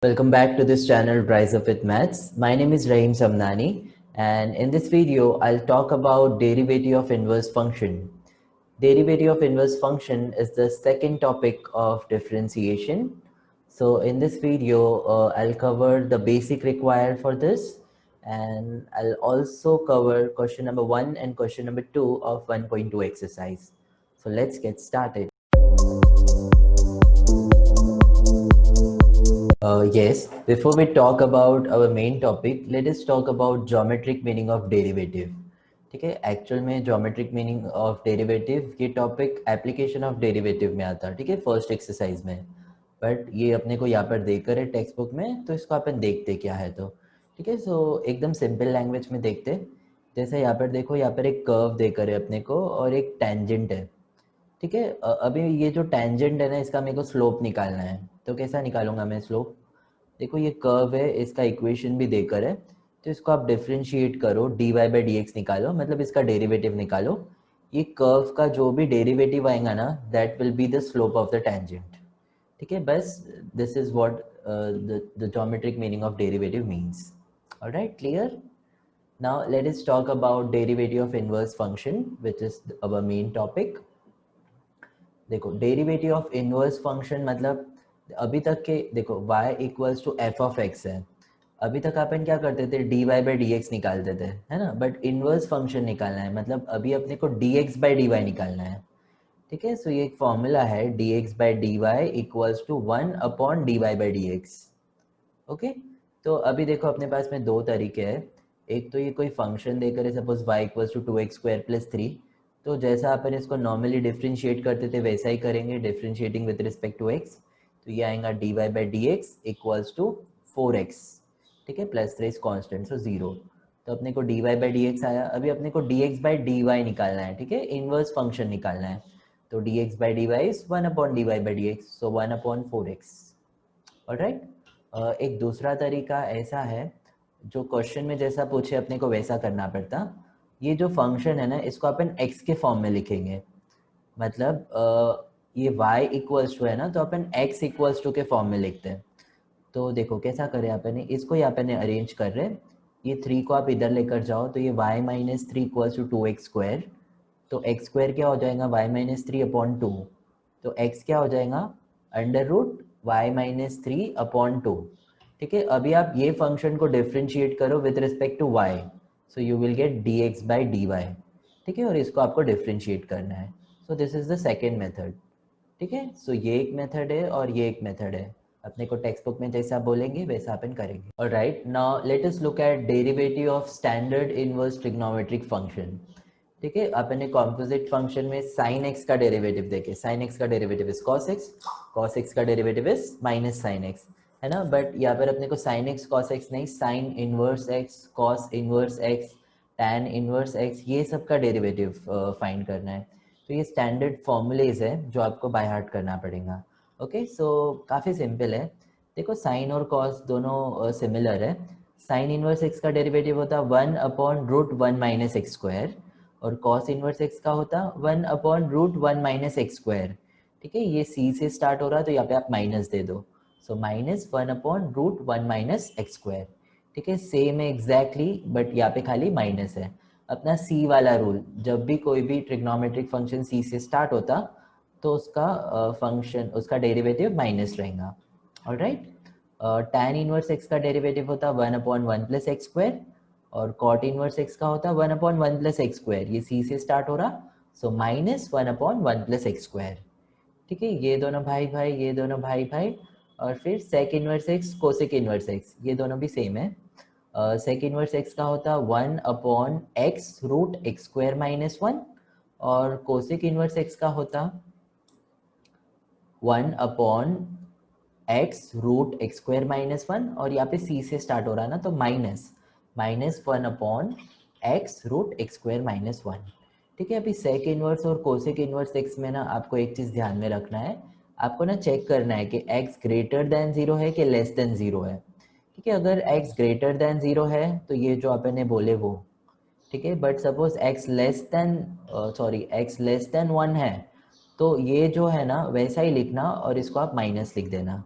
Welcome back to this channel Rise Up with Maths. My name is Rahim Samnani, and in this video I'll talk about derivative of inverse function. Derivative of inverse function is the second topic of differentiation. So in this video I'll cover the basic required for this, and I'll also cover question number 1 and question number 2 of 1.2 exercise. So let's get started. Yes, before we talk about our main topic, let us talk about geometric meaning of derivative. ठीक है, actual में geometric meaning of derivative ये topic application of derivative में आता है, ठीक है, first exercise में. बट ये अपने को यहाँ पर देकर है टेक्स्ट बुक में, तो इसको अपन देखते क्या है. तो ठीक है, सो एकदम सिंपल लैंग्वेज में देखते. जैसे यहाँ पर देखो, यहाँ पर एक कर्व देकर है अपने को और एक टेंजेंट है. ठीक है, अभी ये जो टेंजेंट है ना, इसका मेरे को स्लोप निकालना है. तो कैसा निकालूंगा मैं स्लोप? देखो ये कर्व है, इसका इक्वेशन भी देकर है, तो इसको आप डिफरेंशिएट करो, dy बाई डी एक्स निकालो, मतलब इसका डेरिवेटिव निकालो. ये कर्व का जो भी डेरिवेटिव आएगा ना, that will be the slope of the tangent. ठीक है, बस this is what the geometric meaning of derivative means. Alright, clear? Now let us talk about derivative of inverse function, which is our main topic. देखो, derivative of inverse function मतलब अभी तक के देखो y equals to F of X है. अभी तक अपन क्या करते थे, D Y by D X निकालते थे, है ना. बट इनवर्स फंक्शन निकालना है, मतलब अभी अपने को D x by D Y निकालना है. ठीक है, सो ये एक फॉर्मूला है, D x by D Y equals to 1 upon D Y by D x. Okay, तो अभी देखो अपने पास में दो तरीके हैं. एक तो ये कोई फंक्शन देकर है, suppose y equals to 2x square plus 3. तो जैसा अपन इसको नॉर्मली डिफ्रेंशिएट करते थे वैसा ही करेंगे, differentiating with respect to x. तो ये आएगा D Y by D X equals to 4x. ठीक है, प्लस 3 इज कॉन्स्टेंट, सो 0. तो अपने को D Y by D x आया. अभी अपने को D x by D Y निकालना है. ठीक है, इनवर्स फंक्शन निकालना है. तो D x by D Y is 1 upon D Y by D x, so 1 upon 4x. Alright, एक दूसरा तरीका ऐसा है, जो क्वेश्चन में जैसा पूछे अपने को वैसा करना पड़ता. ये जो फंक्शन है ना, इसको अपन x के फॉर्म में लिखेंगे. मतलब ये y इक्वल्स टू है ना, तो अपन x इक्वल्स टू के फॉर्म में लिखते हैं. तो देखो कैसा करें अपन, इसको यहाँ पे अरेंज कर रहे हैं. ये 3 को आप इधर लेकर जाओ, तो ये y minus 3 equals to 2x square. तो x स्क्वायर क्या हो जाएगा, y माइनस 3 अपॉन 2. तो x क्या हो जाएगा, under root y minus 3 upon 2. ठीक है, अभी आप ये फंक्शन को डिफ्रेंशिएट करो with respect to y, so you will get dx by dy. ठीक है, और इसको आपको डिफ्रेंशिएट करना है. So this is the second method. ठीक है, सो ये एक मेथड है और ये एक मेथड है. अपने को टेक्स्ट बुक में जैसा बोलेंगे वैसा अपन करेंगे. Alright, now let us look at derivative of standard inverse trigonometric function. ठीक है, अपन ने कॉम्पोजिट फंक्शन में साइन एक्स का डेरिवेटिव देखे. साइन एक्स का derivative is cos x, cos x का derivative is minus sine x, है ना. बट यहाँ पर अपने को साइन एक्स कॉस एक्स नहीं, sine inverse x, cos inverse x, tan inverse x, ये सब का डेरिवेटिव फाइंड करना है. तो ये स्टैंडर्ड फॉर्मूलेज है जो आपको बाय हार्ट करना पड़ेगा. ओके, सो काफ़ी सिंपल है. देखो साइन और कॉस दोनों सिमिलर है. साइन इनवर्स एक्स का डेरिवेटिव होता है 1 upon root 1 minus X square, और कॉस इनवर्स एक्स का होता 1 upon root 1 minus X square. ठीक है, ये सी से स्टार्ट हो रहा है तो यहाँ पे आप माइनस दे दो. सो minus 1 upon root 1 minus X square. ठीक है, सेम है एग्जैक्टली, बट यहाँ पे खाली माइनस है. अपना सी वाला रूल, जब भी कोई भी ट्रिग्नोमेट्रिक फंक्शन सी से स्टार्ट होता तो उसका फंक्शन, उसका डेरिवेटिव माइनस रहेगा. ऑलराइट, टैन इनवर्स एक्स का डेरिवेटिव होता 1 अपॉन 1 प्लस एक्स स्क्वायर, और कॉट इनवर्स एक्स का होता 1 अपॉन 1 प्लस एक्स स्क्वायर. ये सी से स्टार्ट हो रहा, सो minus 1 upon 1 plus x square. ठीक है, ये दोनों भाई भाई, ये दोनों भाई भाई, और फिर sec inverse X, cosec inverse x, ये दोनों भी सेम है. सेक इनवर्स एक्स का होता 1 upon X root X square minus 1, और कोसेक इनवर्स एक्स का होता 1 upon X root X square minus 1, और यहाँ पे सी से स्टार्ट हो रहा है ना, तो minus 1 upon X root X square minus 1. ठीक है, अभी सेक इनवर्स और कोसेक इनवर्स एक्स में ना आपको एक चीज़ ध्यान में रखना है. आपको ना चेक करना है कि x ग्रेटर देन 0 है कि लेस देन 0 है. ठीक है, अगर x ग्रेटर देन 0 है तो ये जो आपने बोले वो. ठीक है, but suppose x less than x less than 1 है, तो ये जो है ना वैसा ही लिखना और इसको आप माइनस लिख देना.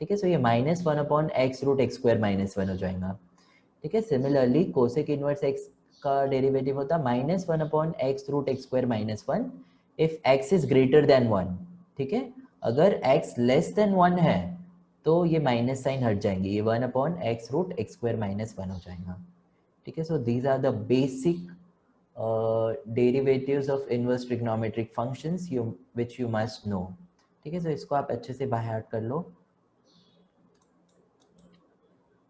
ठीक है, सो ये -1/x√x² - 1 हो जाएगा। ठीक है, सिमिलरली कोसेक इनवर्स x का डेरिवेटिव होता है -1/x√x² - 1 if x is greater than 1। ठीक है, अगर x लेस देन 1 है तो ये माइनस साइन हट जाएंगे, ये 1/x√x² - 1 हो जाएगा। ठीक है, so these are the basic derivatives of inverse trigonometric functions which you must know। ठीक है, सो इसको आप अच्छे से बाय हार्ट कर लो।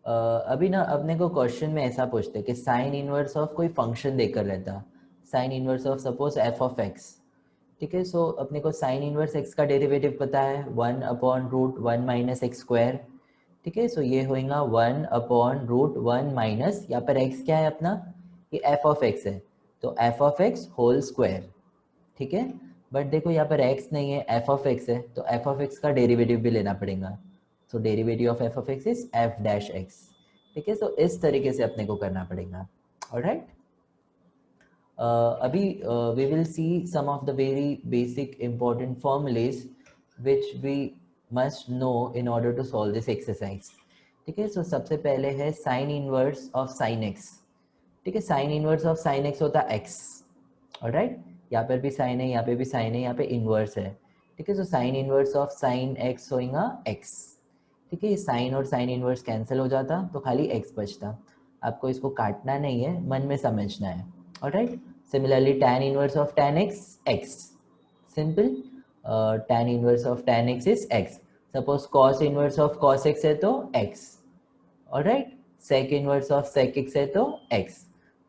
अभी ना अपने को क्वेश्चन में ऐसा पूछते हैं कि साइन इनवर्स ऑफ कोई फंक्शन देकर रहता, sign inverse of suppose f(x). ठीक है, सो अपने को साइन इनवर्स x का डेरिवेटिव पता है 1/√1 - x²। ठीक है, सो ये होएगा 1/√1 माइनस, यहाँ पर x क्या है अपना, ये f(x) है, तो f(x) होल स्क्वायर। ठीक है, बट देखो यहाँ पर x नहीं है, f(x) है, तो f(x) का डेरिवेटिव भी लेना पड़ेगा। So derivative of f(x) is f'(x). ठीक है, तो इस तरीके से अपने को करना पड़ेगा। ऑलराइट, अभी we will see some of the very basic important formulas which we must know in order to solve this exercise. ठीक है, सो सबसे पहले है sine inverse of sine X. ठीक है, sine inverse of sine X होता है x. Alright, यहाँ पर भी साइन है, यहाँ पे भी साइन है, यहाँ पे इनवर्स है। ठीक है, सो sine inverse of sine x होएगा एक्स। ठीक है, ये साइन और साइन इनवर्स कैंसिल हो जाता तो खाली एक्स बचता। आपको इसको काटना नहीं है, मन में समझना है। Alright, similarly tan inverse of tan x x, simple. tan inverse of tan x is x। Suppose cos inverse of cos x है तो x। Alright, sec inverse of sec x है तो x।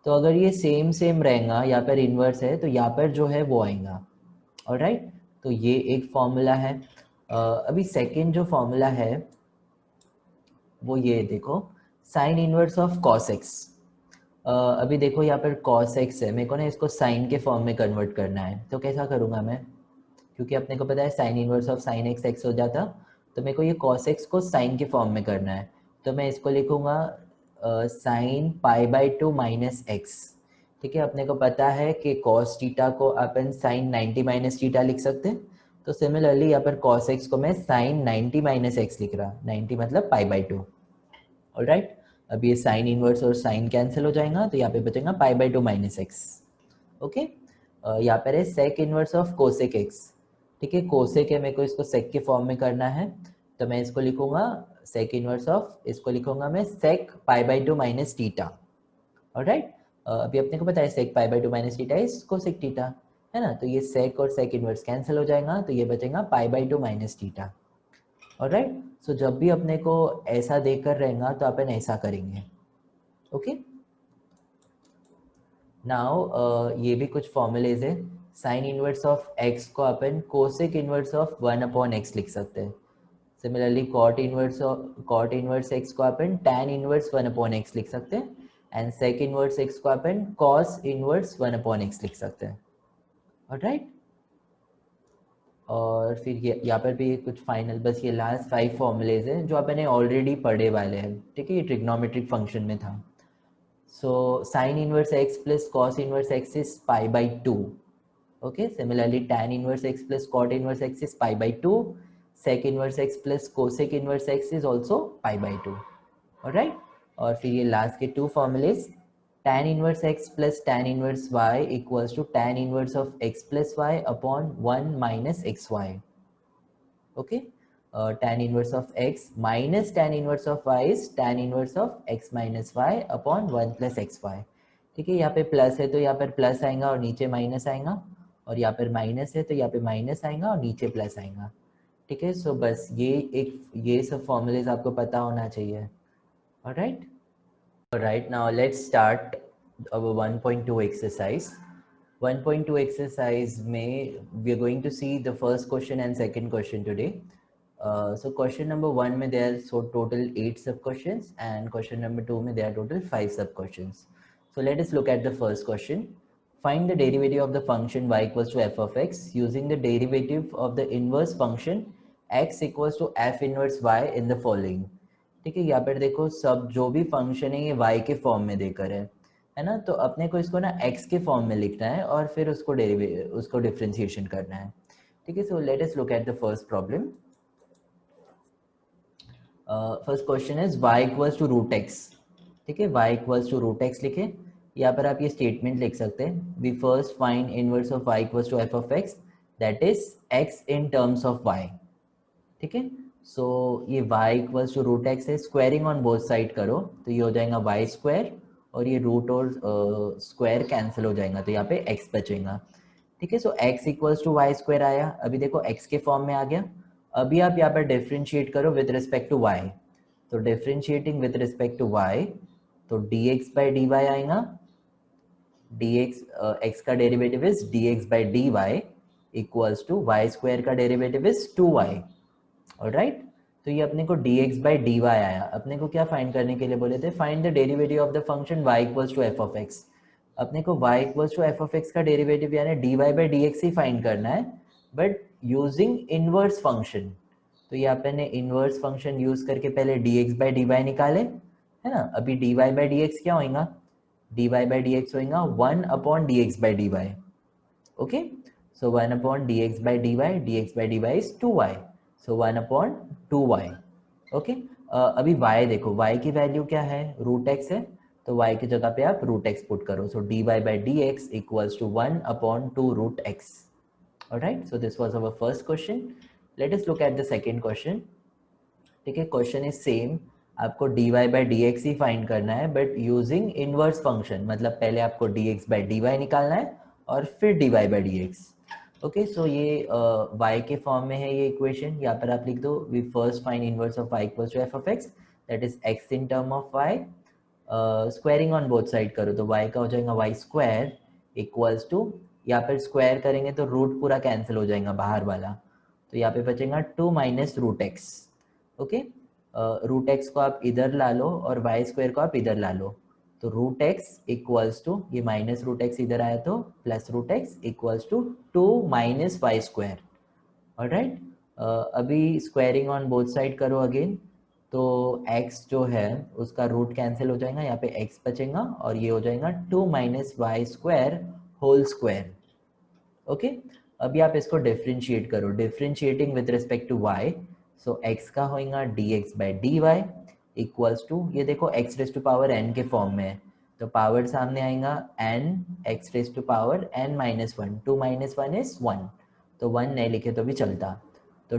तो अगर ये सेम सेम रहेगा, यहाँ पर इनवर्स है तो यहाँ पर जो है वो आएगा। ऑलराइट, तो ये एक फॉर्मूला है। अभी सेकेंड जो फॉर्मूला है वो ये देखो, sign inverse of cos x। अभी देखो यहाँ पर cos x है, मेरे को ना इसको साइन के फॉर्म में कन्वर्ट करना है, तो कैसा करूँगा मैं, क्योंकि अपने को पता है sine inverse of sine x x हो जाता, तो मेरे को ये cos x को साइन के फॉर्म में करना है। तो मैं इसको लिखूँगा साइन π/2 माइनस एक्स। ठीक है, अपने को पता है कि cos थीटा को अपन साइन 90 माइनस थीटा लिख सकते हैं, तो सिमिलरली यहाँ पर cos x को मैं साइन 90 माइनस एक्स लिख रहा, 90 मतलब π/2। ऑलराइट, अब ये साइन इनवर्स और साइन कैंसिल हो जाएगा, तो यहाँ पे बचेगा π/2 माइनस एक्स। ओके, यहाँ पर है sec inverse of cosec X. ठीक है, कोसेक है, मेरे को इसको सेक के फॉर्म में करना है, तो मैं इसको लिखूंगा सेक इनवर्स ऑफ, इसको लिखूंगा मैं सेक π/2 माइनस थीटा। ऑलराइट, अभी अपने को पता है sec π/2 minus theta is cosec theta, है ना, तो ये सेक और सेक इनवर्स कैंसिल हो जाएगा, तो ये बचेगा π/2 माइनस थीटा। ऑलराइट, सो जब भी अपने को ऐसा देकर रहेगा तो अपन ऐसा करेंगे। ओके, नाउ ये भी कुछ फॉर्मूलेज है। साइन इनवर्स ऑफ एक्स को अपन कोसेक इनवर्स ऑफ 1/x लिख सकते हैं। सिमिलरली कॉट इनवर्स एक्स को अपन tan इनवर्स 1/x लिख सकते हैं, एंड सेक इनवर्स एक्स को अपन cos इनवर्स 1/x लिख सकते हैं। ऑलराइट, और फिर ये यहाँ पर भी कुछ फाइनल, बस ये लास्ट 5 फॉर्मूलेज हैं जो अपने ऑलरेडी पढ़े वाले हैं। ठीक है, ये ट्रिग्नोमेट्रिक फंक्शन में था। So sine inverse x plus cos inverse x is π/2। Okay, similarly tan inverse x plus cot inverse x is π/2, sec inverse x plus cosec inverse x is also π/2। Alright, और फिर ये last के 2 formulae, tan inverse x plus tan inverse y equals to tan inverse of x plus y upon 1 minus xy। Okay, tan inverse of x minus tan inverse of y is tan inverse of x minus y upon 1 plus xy। ठीक है, यहाँ पे plus है तो यहाँ पर plus आएगा और नीचे माइनस आएगा, और यहाँ पर माइनस है तो यहाँ पे माइनस आएगा और नीचे प्लस आएगा। ठीक है, सो बस ये सब फॉर्मूलेज आपको पता होना चाहिए। Alright, Alright, now let's start our 1.2 exercise. 1.2 exercise may we are going to see the first question and second question today. So question number 1 में there are so total 8 sub questions, and question number 2 में there are total 5 sub questions. So let us look at the first question. Find the derivative of the function y equals to f of x using the derivative of the inverse function x equals to f inverse y in the following. ठीक है, यहाँ पर देखो सब जो भी function है ये y के फॉर्म में देकर है ना, तो अपने को इसको ना x के फॉर्म में लिखना है और फिर उसको डिफरेंशिएशन करना है। ठीक है, so let us look at the first problem. First question is y equals to root X, ठीक है, y equals to root X लिखे। यहाँ पर आप ये स्टेटमेंट लिख सकते हैं, we first find inverse of y equals to f of x, that is x in terms of y, ठीक है। सो ये y equals to root X है, स्क्वायरिंग ऑन बोथ साइड करो तो ये हो जाएगा वाई स्क्वायर, और ये रूट और स्क्वायर कैंसिल हो जाएगा तो यहाँ पे x बचेगा, ठीक है। So x equals to Y square आया, अभी देखो x के फॉर्म में आ गया। अभी आप यहाँ पर डिफ्रेंशिएट करो विद रिस्पेक्ट टू y, तो differentiating with respect to y, तो dx बाई डी वाई आएगा, dx x का derivative is dx by D Y equals to Y square का डेरिवेटिव इज 2y, ऑलराइट। तो ये अपने को dx बाई डी वाई आया। अपने को क्या फाइंड करने के लिए बोले थे, find the derivative of the function y equals to F of X. अपने को y equals to F of X का डेरिवेटिव यानी dy बाई डी एक्स ही फाइंड करना है, बट यूजिंग इनवर्स फंक्शन। तो ये अपने इनवर्स फंक्शन यूज करके पहले dx बाई डी वाई निकाले, है ना। अभी dy बाई डी एक्स क्या होगा, dy बाई डी एक्स होगा 1 upon dx by D Y, okay. So 1 upon dx by D Y, dx by D Y is 2y, so 1 upon 2y, okay. अभी y देखो, y की value क्या है, root X है, तो y की जगह पे आप रूट एक्स पुट करो, so dy by D X equals to 1 upon 2 root X, alright. So this was our first question. Let us look at the second question, ठीक है। क्वेश्चन इज सेम, आपको dy by D X ही find करना है, but using inverse function, मतलब पहले आपको dx by D Y निकालना है और फिर dy by D x, okay. So ये y के फॉर्म में है ये इक्वेशन, यहाँ पर आप लिख दो, we first find inverse of y equals to F of X, that is x in term of y, squaring on both side करो तो y का हो जाएगा वाई स्क्वायर इक्वल्स टू, यहाँ पर स्क्वायर करेंगे तो रूट पूरा कैंसिल हो जाएगा बाहर वाला, तो यहाँ पे बचेगा 2 minus root X, okay. Root X को आप इधर ला लो और वाई स्क्वायर को आप इधर ला लो, तो रूट एक्स इक्वल्स टू, ये माइनस रूट एक्स इधर आया तो plus root X equals to 2 minus Y square, alright. अभी स्क्वायरिंग ऑन बोथ साइड करो अगेन, तो x जो है उसका रूट कैंसिल हो जाएगा, यहाँ पे x बचेगा और ये हो जाएगा 2 minus Y square whole square, okay. अभी आप इसको डिफ्रेंशिएट करो, differentiating with respect to y, so x का होगा dx by D Y equals to, ये देखो x raise to power n के फॉर्म में है, तो पावर सामने आएगा n x raise to power n minus one, 2 minus one is 1, तो 1 नहीं लिखे तो भी चलता, तो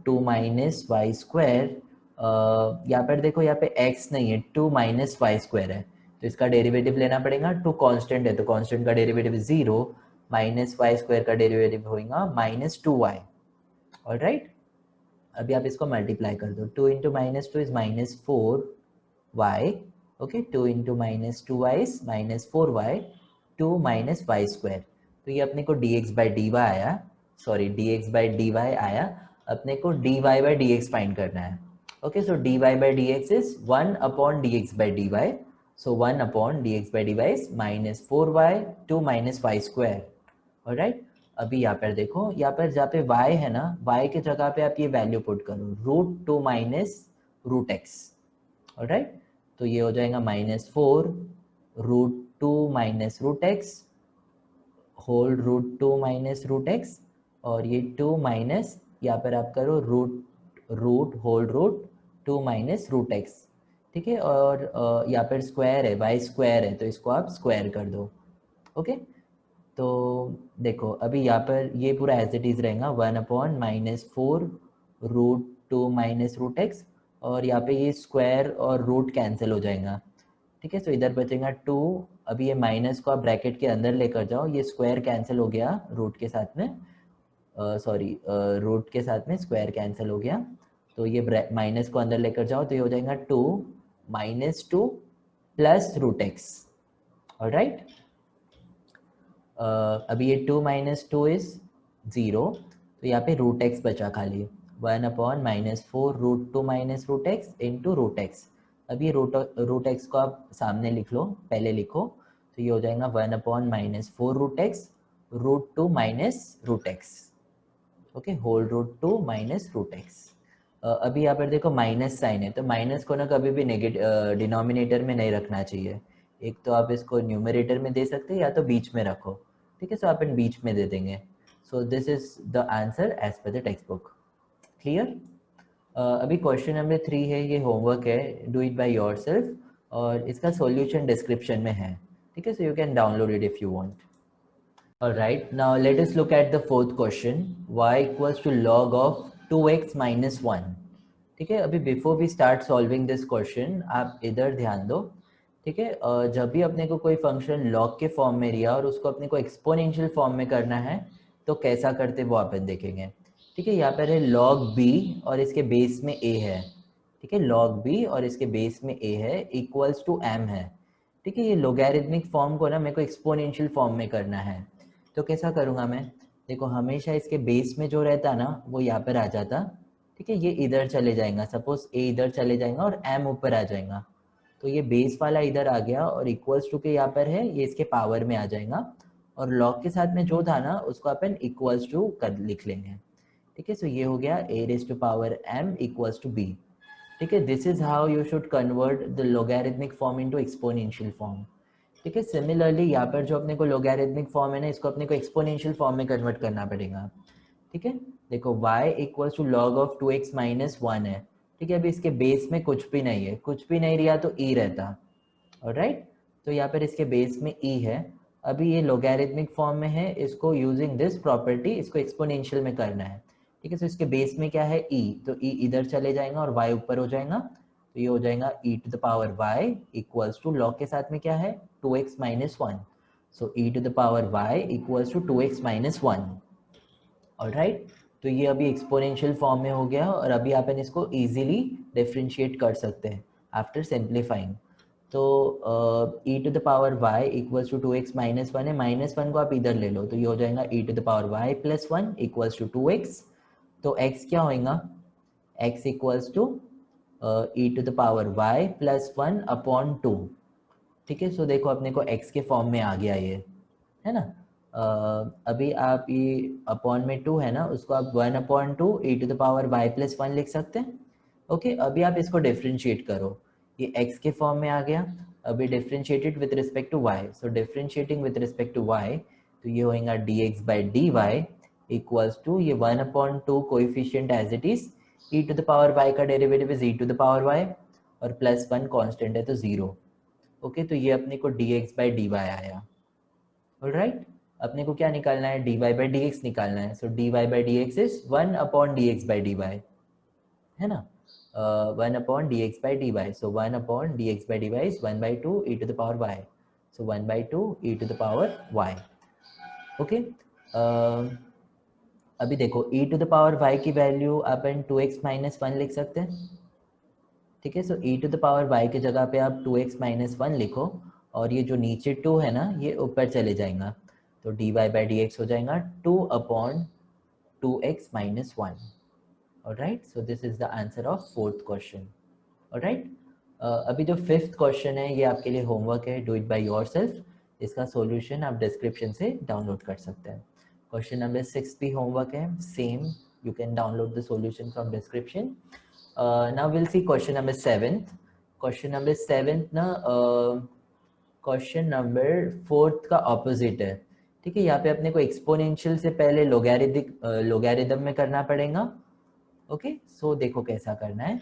2 माइनस वाई स्क्वायर, यहाँ पर देखो यहाँ पे x नहीं है, 2 माइनस वाई स्क्वायर है, तो इसका डेरिवेटिव लेना पड़ेगा, 2 कांस्टेंट है तो कांस्टेंट का डेरिवेटिव 0, माइनस वाई स्क्वायर का डेरिवेटिव होगा माइनस 2y, ऑलराइट। अभी आप इसको मल्टीप्लाई कर दो, 2 into minus two is minus 4y, okay, 2 into minus 2y is minus 4y, 2 minus Y square, तो ये अपने को dx बाई डी वाई आया, sorry dx by D Y आया, अपने को dy बाई dx फाइंड करना है, okay. So dy by dx is 1 upon dx by dy, so 1 upon dx by dy is minus 4y 2 minus y square, alright। अभी यहाँ पर देखो, यहाँ पर जहाँ पे y है ना, y के जगह पे आप ये वैल्यू पुट करो, root 2 minus root X, alright. तो ये हो जाएगा minus 4 root 2 minus root X whole root 2 minus root X, और ये 2 माइनस यहाँ पर आप करो root whole root 2 minus root X, ठीक है। और यहाँ पर स्क्वायर है, वाई स्क्वायर है, तो इसको आप स्क्वायर कर दो, ओके। तो देखो अभी यहाँ पर ये पूरा एज इट इज रहेगा, 1 upon minus 4 root 2 minus root X, और यहाँ पे ये स्क्वायर और रूट कैंसिल हो जाएगा, ठीक है। सो इधर बचेगा 2, अभी ये माइनस को आप ब्रैकेट के अंदर लेकर जाओ, ये स्क्वायर कैंसिल हो गया रूट के साथ में, सॉरी रूट के साथ में स्क्वायर कैंसिल हो गया, तो ये माइनस को अंदर लेकर जाओ तो ये हो जाएगा 2 minus 2 plus root X, alright. अभी ये 2 माइनस 2 इज 0, तो यहाँ पे रूट एक्स बचा खाली, 1 upon minus 4 root 2 minus root X into root X. अभी रूट एक्स को आप सामने लिख लो, पहले लिखो, तो ये हो जाएगा 1 upon minus 4 root X root 2 minus root X, okay, whole root 2 minus root X. अभी यहाँ पर देखो माइनस साइन है, तो माइनस को ना कभी भी नेगेटिव डिनोमिनेटर में नहीं रखना चाहिए, एक तो आप इसको न्यूमरेटर में दे सकते हैं या तो बीच में रखो, ठीक है। सो अपन बीच में दे देंगे, so this is the answer as per the textbook, clear. अभी क्वेश्चन नंबर 3 है, ये होमवर्क है, डू इट बाय योरसेल्फ, और इसका सॉल्यूशन डिस्क्रिप्शन में है, ठीक है, so you can download it if you want. Alright, now let us look at the fourth question. Y equals to log of 2x minus 1. ठीक है, अभी before we start solving this question आप इधर ध्यान दो. ठीक है, जब भी अपने को कोई फंक्शन लॉग के फॉर्म में लिया और उसको अपने को एक्सपोनेंशियल फॉर्म में करना है तो कैसा करते वो अपन देखेंगे. ठीक है, यहाँ पर है log b और इसके बेस में a है. ठीक है, log b और इसके बेस में a है, इक्वल्स टू m है. ठीक है, ये लोगैरिथमिक फॉर्म को ना मेरे को एक्सपोनेंशियल फॉर्म में करना है. तो कैसा करूँगा मैं, देखो हमेशा इसके बेस में जो रहता ना वो यहाँ पर आ जाता. ठीक है, ये इधर चले जाएगा, सपोज a इधर चले जाएगा और m ऊपर आ जाएगा. तो ये बेस वाला इधर आ गया और इक्वल्स टू के यहाँ पर है, ये इसके पावर में आ जाएगा. और लॉग के साथ में जो था ना उसको अपन इक्वल्स टू कर लिख लेंगे. ठीक है, सो ये हो गया a raise to power m equals to b. ठीक है, this is how you should convert the logarithmic form into exponential form. ठीक है, सिमिलरली यहाँ पर जो अपने को लोगैरिथमिक फॉर्म है ना इसको अपने को एक्सपोनेंशियल फॉर्म में कन्वर्ट करना पड़ेगा. ठीक है, देखो y equals to log of 2x minus 1 है. ठीक है, अभी इसके बेस में कुछ भी नहीं है, कुछ भी नहीं रहा तो e रहता. ऑलराइट, तो यहाँ पर इसके बेस में e है. अभी ये लोगैरिथमिक फॉर्म में है, इसको यूजिंग दिस प्रॉपर्टी इसको एक्सपोनेंशियल में करना है. ठीक है, तो इसके बेस में क्या है e, तो e इधर चले जाएगा और y ऊपर हो जाएगा. तो ये हो जाएगा e to the power y equals to log के साथ में क्या है 2x minus 1. So e to the power y equals to 2x minus 1. Alright, तो ये अभी एक्सपोनेंशियल फॉर्म में हो गया और अभी अपन इसको इजीली डिफरेंशिएट कर सकते हैं आफ्टर सिंप्लीफाइंग. तो e to the power y equals to 2x minus 1 है, माइनस 1 को आप इधर ले लो तो ये हो जाएगा e to the power y plus 1 equals to 2x. तो x क्या होएगा, x equals to e to the power y plus 1 upon 2. ठीक है, सो देखो अपने को x के फॉर्म में आ गया ये, है ना. अभी आप ये अपॉन में 2 है ना उसको आप 1 upon 2 e to the power y plus 1 लिख सकते हैं. ओके, अभी आप इसको डिफ्रेंशिएट करो, ये x के फॉर्म में आ गया. अभी differentiated with respect to y, so differentiating with respect to y तो ये होएगा dx by d equals to ये 1 upon 2 coefficient as it is, e to the power y का derivative is e to the power y और plus 1 constant है तो 0. Okay, तो ये अपने को dx बाई डी आया. ऑलराइट, अपने को क्या निकालना है, dy बाई डी एक्स निकालना है. So dy by D x is 1 upon dx by d है ना, 1 upon dx by d. So 1 upon dx by d is 1 by 2 e to the power y. So 1 by 2 e to the power y. Okay, अभी देखो e to the power y की value अपन 2x minus 1 लिख सकते हैं. ठीक है, so e to the power y की जगह पे आप 2x माइनस 1 लिखो और ये जो नीचे 2 है ना ये ऊपर चले जाएगा तो dy बाई डी एक्स हो जाएगा 2 upon 2x minus 1. Alright, so this is the answer of fourth question. Alright, अभी जो फिफ्थ क्वेश्चन है ये आपके लिए होमवर्क है, डू इट बाय योरसेल्फ. इसका सॉल्यूशन आप डिस्क्रिप्शन से डाउनलोड कर सकते हैं. क्वेश्चन नंबर 6 भी होमवर्क है, same you can download the solution from description. Now will see question number 7. Question number 7 ना क्वेश्चन नंबर 4 का ऑपोजिट है. ठीक है, यहाँ पे अपने को एक्सपोनेंशियल से पहले लोगैरिथम में करना पड़ेगा. ओके, सो देखो कैसा करना है.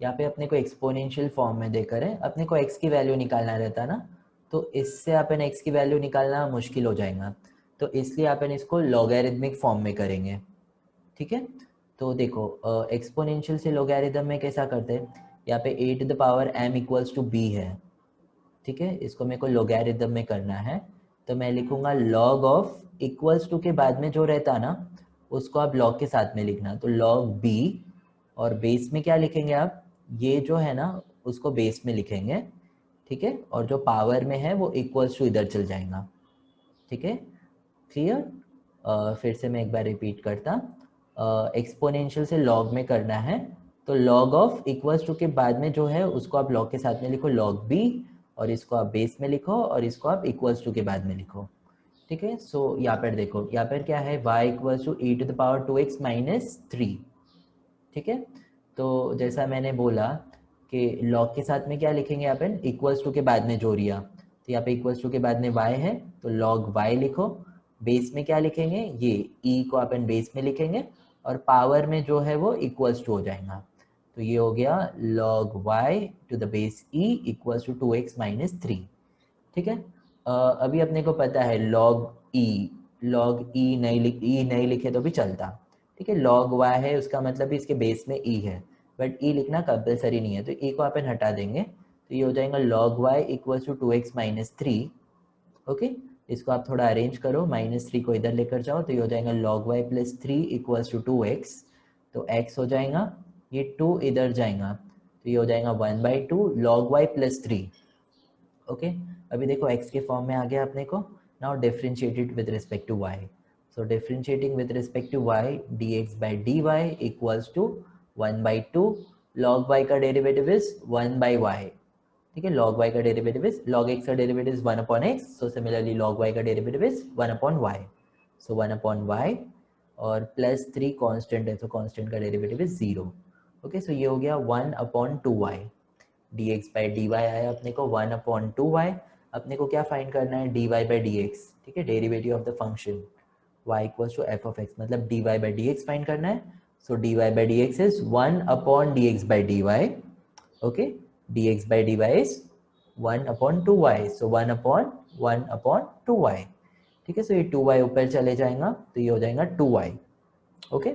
यहाँ पे अपने को एक्सपोनेंशियल फॉर्म में देकर है, अपने को x की वैल्यू निकालना रहता ना, तो इससे अपन x की वैल्यू निकालना मुश्किल हो जाएगा, तो इसलिए अपन इसको लॉगरिथमिक फॉर्म में करेंगे. ठीक है, तो देखो एक्सपोनेंशियल से लॉगरिथम में कैसा करते हैं, यहाँ पे a to the power m equals to b है. ठीक है, इसको मेरे को लॉगरिथम में करना है तो मैं लिखूंगा log ऑफ इक्वल्स टू के बाद में जो रहता ना उसको आप log के साथ में लिखना, तो log b और बेस में क्या लिखेंगे आप, ये जो है ना उसको बेस में लिखेंगे. ठीक है, और जो पावर में है वो इक्वल्स टू इधर चल जाएगा. ठीक है, क्लियर. फिर से मैं एक बार रिपीट करता, एक्सपोनेंशियल से लॉग में करना है तो लॉग ऑफ इक्वल्स टू के बाद में जो है उसको आप लॉग के साथ में लिखो log b और इसको आप बेस में लिखो और इसको आप इक्वल्स टू के बाद में लिखो. ठीक है, सो यहाँ पर देखो यहाँ पर क्या है y equals to e to the power 2x minus 3. ठीक है, तो जैसा मैंने बोला कि लॉग के साथ में क्या लिखेंगे अपन, इक्वल्स टू के बाद में जो रिया, तो यहाँ पे इक्वल्स टू के बाद में y है तो log y लिखो. बेस में क्या लिखेंगे, ये e को अपन बेस में लिखेंगे और पावर में जो है वो इक्वल्स टू हो जाएगा। तो ये हो गया log y to the base e equals to 2x minus 3। ठीक है, अभी अपने को पता है log e नहीं लिखे तो भी चलता। ठीक है, log y है उसका मतलब भी इसके बेस में e है, बट e लिखना कंपलसरी नहीं है, तो e को अपन हटा देंगे, तो ये हो जाएगा log y equals to 2x minus 3। Okay, इसको आप थोड़ा अरेंज करो, -3 को इधर लेकर जाओ, तो ये हो जाएगा log y plus 3 equals to 2x। तो x हो जाएगा, ये 2 इधर जाएगा, तो ये हो जाएगा 1/2 log y प्लस 3। ओके, अभी देखो x के फॉर्म में आ गया अपने को। Now differentiated with respect to y, so differentiating with respect to y dx by D Y equals to 1/2 log y का डेरिवेटिव इज 1/y। ठीक है, log y का डेरिवेटिव इज, log x का derivative is 1/x, so similarly log y का derivative is 1/y, so 1/y और plus 3 constant है, तो constant का डेरिवेटिव इज 0। ओके, सो ये हो गया 1/2y, dx by D Y आया अपने को 1/2y। अपने को क्या फाइंड करना है, dy बाई dx। ठीक है, derivative of the function y equals to f of x, मतलब dy बाई dx फाइंड करना है। So dy by dx is 1/dx by dy। Okay, dx by dy is 1/2y, so 1/1/2y। ठीक है, so ये 2y ऊपर चले जाएगा, तो ये हो जाएगा 2y। ओके,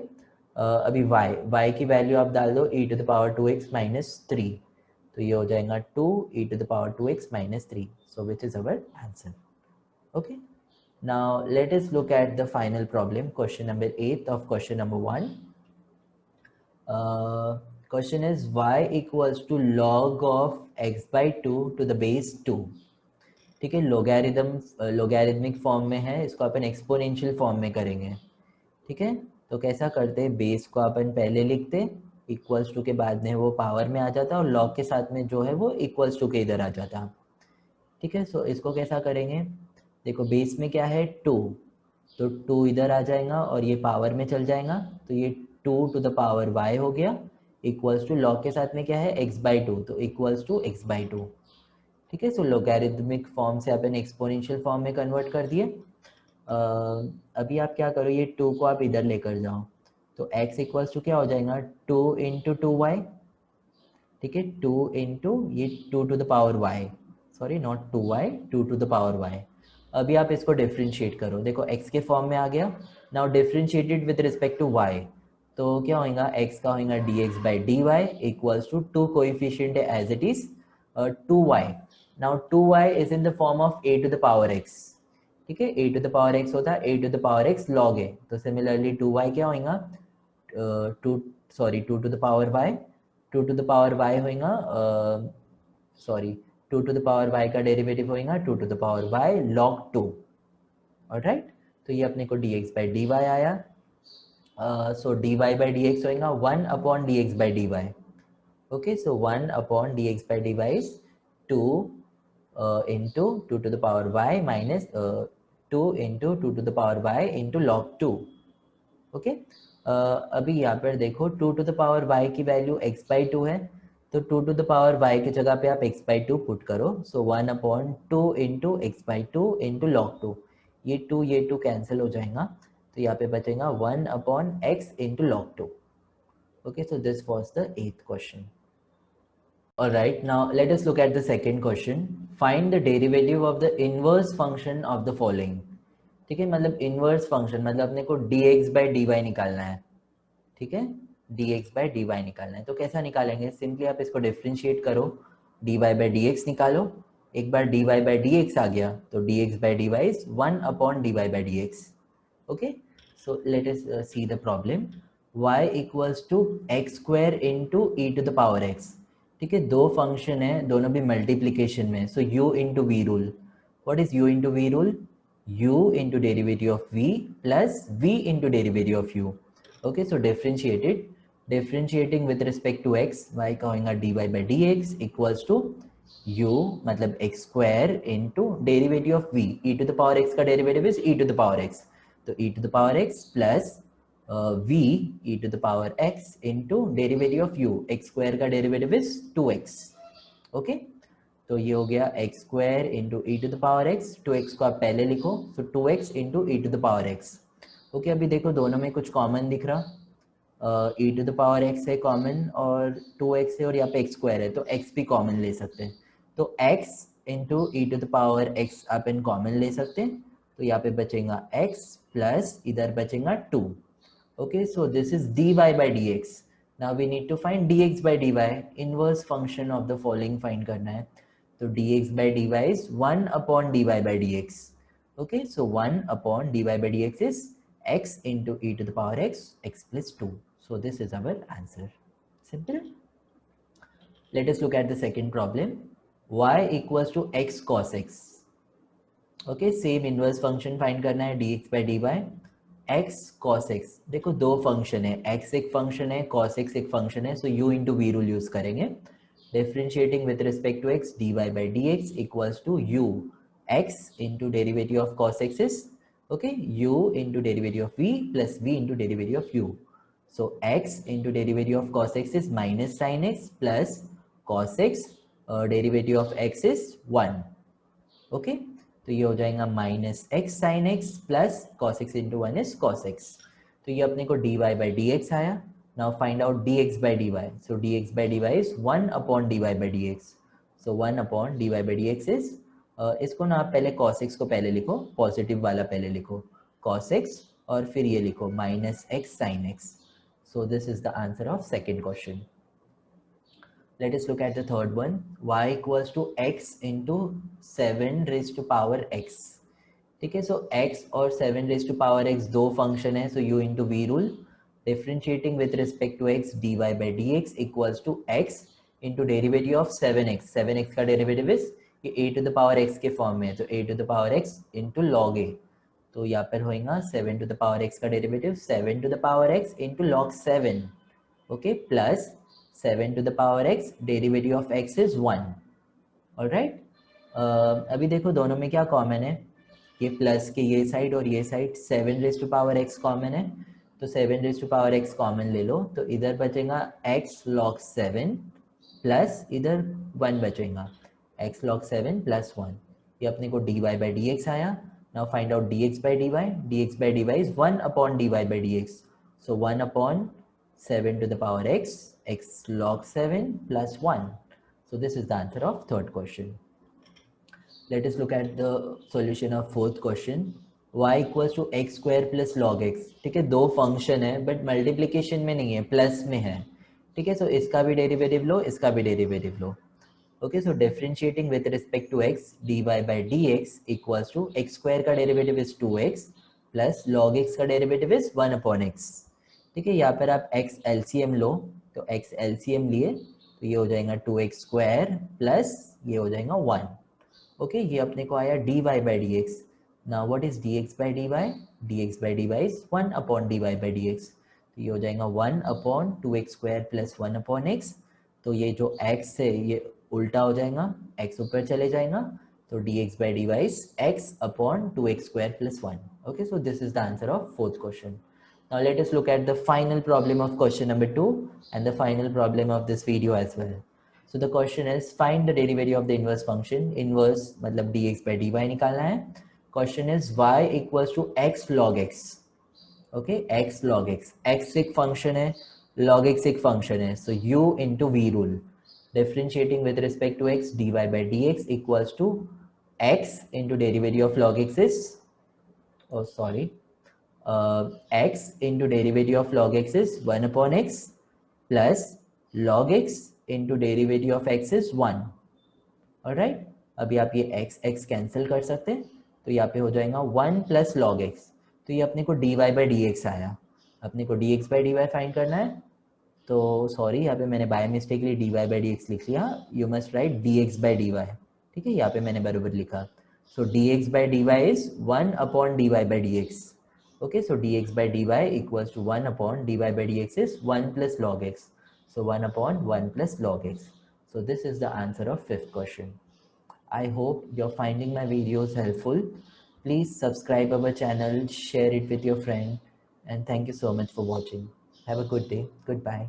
अभी y की वैल्यू आप डाल दो e to the power 2x minus 3, तो ये हो जाएगा 2 e to the power 2x minus 3, so which is our answer. Okay, now let us look at the final problem, question number 8 of question number 1। Question is y equals to log of x by 2 to the base 2। ठीक है, logarithmic form में है, इसको अपन exponential form में करेंगे। ठीक है, तो कैसा करते हैं, बेस को अपन पहले लिखते, इक्वल्स टू के बाद में वो पावर में आ जाता, और लॉग के साथ में जो है वो इक्वल्स टू के इधर आ जाता। ठीक है, सो इसको कैसा करेंगे, देखो बेस में क्या है 2, तो 2 इधर आ जाएगा और ये पावर में चल जाएगा, तो ये 2 टू द पावर y हो गया, इक्वल्स टू लॉग के साथ में क्या है x बाई 2, तो इक्वल्स टू x बाई 2। ठीक है, सो लोगैरिथमिक फॉर्म से अपन एक्सपोनेंशियल फॉर्म में कन्वर्ट कर दिए। अभी आप क्या करो, ये 2 को आप इधर लेकर जाओ, तो x इक्वल्स टू क्या हो जाएगा 2 इंटू 2y। ठीक है, 2 इंटू ये 2 to the power y, sorry not 2y, 2 to the power y। अभी आप इसको डिफ्रेंशिएट करो, देखो x के फॉर्म में आ गया। Now differentiated with respect to y, तो क्या होगा, x का होगा dx by D Y equals to 2 coefficient है as it is 2y। Now 2y is in the form of a to the power x। ठीक है, a to the power x होता है a to the power x log a, तो similarly 2y क्या होगा, 2 to the power y, 2 to the power y होगा, sorry 2 to the power y का derivative होगा 2 to the power y log 2। Alright, तो ये अपने को dx बाई डी वाई आया, सो dy बाई dx होगा 1/dx by dy। Okay, so 1/dx by dy is 2 into 2 to the power y minus 2 into 2 to the power y into log 2। Okay, अभी यहाँ पर देखो 2 टू द पावर y की value x by 2 है, तो 2 to the power y की जगह पे आप x बाई 2 पुट करो, सो 1/2 into x by 2 into log 2, ये 2 कैंसिल हो जाएगा, तो यहाँ पे बचेगा 1/x into log 2। Okay, so this was the 8th question. Alright, now let us look at the second question. Find the derivative of the inverse function of the following। ठीक है, मतलब इनवर्स फंक्शन मतलब अपने को dx by D Y निकालना है। ठीक है, dx बाई डी वाई निकालना है, तो कैसा निकालेंगे, सिंपली आप इसको डिफ्रेंशिएट करो, dy बाई dx निकालो। एक बार dy बाई dx आ गया, तो dx by dy is 1/dy by dx। Okay, so let us see the problem. y equals to x square into e to the power x। ठीक है, दो function है, दोनों भी मल्टीप्लीकेशन में, so u into v rule. What is u into v rule, u into derivative of v plus v into derivative of u। okay, so differentiating with respect to x, y का होगा dy by dx equals to u मतलब x square into derivative of v, e to the power x का derivative is e to the power x, तो e to the power x plus v e to the power x into derivative of u, x square का derivative is 2x। okay, तो ये हो गया x square into e to the power x, 2x को आप पहले लिखो, तो 2x into e to the power x. Okay, अभी देखो दोनों में कुछ कॉमन दिख रहा, e to the power x है कॉमन और 2x है और यहाँ पे एक्स स्क्वायर है तो x भी कॉमन ले सकते हैं। तो x into e to the power x आप इन कॉमन ले सकते हैं तो यहाँ पे बचेगा x प्लस इधर बचेगा 2। Okay so this is dy by dx। Now we need to find dx by dy, inverse function of the following find करना है। तो dx by dy is 1 upon dy by dx। Okay, so 1 upon dy by dx is x into e to the power x, x plus 2. So this is our answer. Simple. Let us look at the second problem. Y equals to x cos x. Okay, same inverse function find करना है dx by dy। x cos x, देखो दो function है, x एक function है, cos x एक function है, so u into v rule use करेंगे। Differentiating with respect to x, dy by dx equals to u x into derivative of cos x is okay u into derivative of v plus v into derivative of u। So x into derivative of cos x is minus sin x plus cos x derivative of x is 1। Okay तो ये हो जाएगा minus x sine x plus cos x into 1 is cos x. तो ये अपने को D Y by D x आया। Now find out d x by D y. So d x by D Y is 1 upon D Y by D x. So 1 upon D Y by D x is इसको ना आप पहले cos x को पहले लिखो, positive वाला पहले लिखो कॉस एक्स और फिर ये लिखो minus x sine x. So this is the answer of second question. Let us look at the third one. Y equals to x into 7 raised to power x। ठीक है, so x और 7 raised to power x दो function है, so u into v rule। Differentiating with respect to x, dy by dx equals to x into derivative of 7x। 7x का derivative is ये a to the power x के form में है, तो a to the power x into log a। तो यहाँ पर होएगा 7 to the power x का derivative 7 to the power x into log 7। Okay plus 7 to the power x, derivative of x is 1। Alright, अभी देखो दोनों में क्या कॉमन है, ये प्लस के ये साइड और ये side 7 raise to power x common है, तो 7 raise to power x common ले लो तो इधर बचेगा x log 7 प्लस इधर 1 बचेगा x log 7 प्लस 1। ये अपने को dy by dx आया। Now find out dx by dy। dx by dy is 1 upon dy by dx। so 1 upon 7 to the power x, x log 7 plus 1। So this is the answer of third question. Let us look at the solution of fourth question. Y equals to x square plus log x। ठीक है, दो function है but multiplication में नहीं है, plus में है। ठीक है, सो इसका भी डेरिवेटिव लो, इसका भी डेरिवेटिव लो। Okay so differentiating with respect to x, dy by dx equals to x square का derivative is 2x plus log x का डेरिवेटिव इज 1 upon x। ठीक है, यहाँ पर आप x LCM लो, तो x LCM लिए तो ये हो जाएगा 2x स्क्वायर प्लस ये हो जाएगा 1। ओके ये अपने को आया dy by dx। Now what is dx by dy? dx by dy is 1 upon dy by dx। तो ये हो जाएगा 1 upon 2x square plus 1 upon x। तो ये जो x है ये उल्टा हो जाएगा, x ऊपर चले जाएगा, तो dx by dy is x upon 2x square plus 1। Okay, so this is the answer of fourth question. Now let us look at the final problem of question number 2 and the final problem of this video as well. So the question is find the derivative of the inverse function। Inverse मतलब dx by dy निकालना है। Question is y equals to x log x। Okay, x log x, x एक function है, log x एक function है, so u into v rule। Differentiating with respect to x, dy by dx equals to x into derivative of log x is x into derivative of log x is 1 upon x plus log x into derivative of x is 1। Alright, अभी आप ये x cancel कर सकते हैं तो यहाँ पे हो जाएगा 1 प्लस log x। तो ये अपने को dy by dx आया। अपने को dx by dy फाइंड करना है, तो सॉरी यहाँ पे मैंने by mistakenly dy by dx लिख लिया, you must write dx by dy। ठीक है, यहाँ पे मैंने बराबर लिखा। सो dx by dy is 1 upon dy by dx। Okay, so dx by dy equals to 1 upon dy by dx is 1 plus log x। So 1 upon 1 plus log x। So this is the answer of fifth question. I hope you're finding my videos helpful. Please subscribe our channel, share it with your friend, and thank you so much for watching. Have a good day. Goodbye.